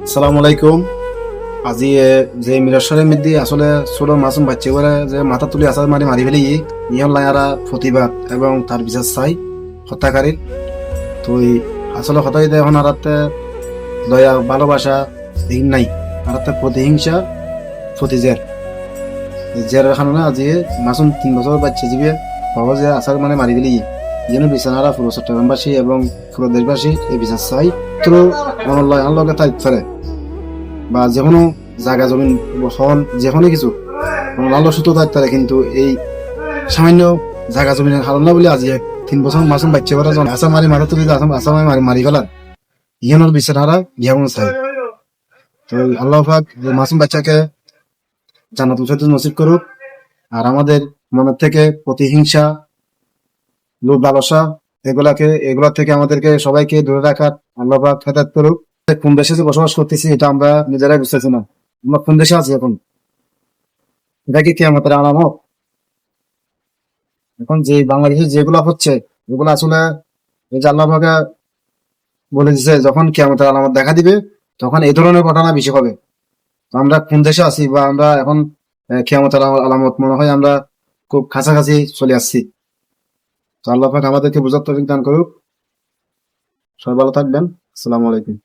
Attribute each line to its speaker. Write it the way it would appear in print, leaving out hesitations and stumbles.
Speaker 1: আসসালামু আলাইকুম। আজি যে মিরাশ্বরের মধ্যে আসলে ছোট মাসুম বাচ্চা করে যে মাথা তুলি আসার মারি ফেলি ইহন লাইয়ারা প্রতিবাদ এবং তার বিচার চাই হত্যাকারীর। তো আসলে হতাই দেয় এখন আরাতে দয়া ভালোবাসা দিন নাই, আরাতে প্রতিহিংসা প্রতিজের জের কারণে আজি মাসুম 3 বছর বাচ্চা জীবে বাবা যে আসার মারি ফেলি যেন বিছানারা পুরো চট্টগ্রামবাসী এবং পুরো দেশবাসী এই বিচার চাই। তো অনলাইন লগে তাই ফেরে বা যে কোনো জায়গা জমিন হল যে কোনো কিছু লালো সুতো থাকতে পারে, কিন্তু এই সামান্য জায়গা জমিনের হারণ না বলে আজ 3 বছর মাসুম বাচ্চা করা যখন আসা মারি মারা তুলি আসা মারি ফেলার ইহানোর বিচার হারা ইহাগুন চাই। তো আল্লাহ পাক মাসুম বাচ্চাকে জান্নাতুল ফেরদৌস নসিব করুক, আর আমাদের মনের থেকে প্রতিহিংসা লোভ লালসা এগুলা থেকে আমাদেরকে সবাইকে দূরে রাখার আল্লাহ পাক হেদায়েত করুক। কোন দেশে যে বসবাস করতেছি এটা আমরা নিজেরাই বুঝতেছি না, আমরা কোন দেশে আছি এখন, এটা কি কিয়ামতের আলামত? এখন যে বাংলাদেশে যেগুলো হচ্ছে এগুলো আসলে এই যে আল্লাহ পাকে বলে দিছে যখন কিয়ামতের আলামত দেখা দিবে তখন এই ধরনের ঘটনা বেশি হবে। তো আমরা কোন দেশে আছি বা আমরা এখন কিয়ামতের আলামত মনে হয় আমরা খুব কাছাকাছি চলে আসছি। তো আল্লাহ পাক আমাদেরকে বুঝার তৌফিক দান করুক। সবাই ভালো থাকবেন। আসসালামু আলাইকুম।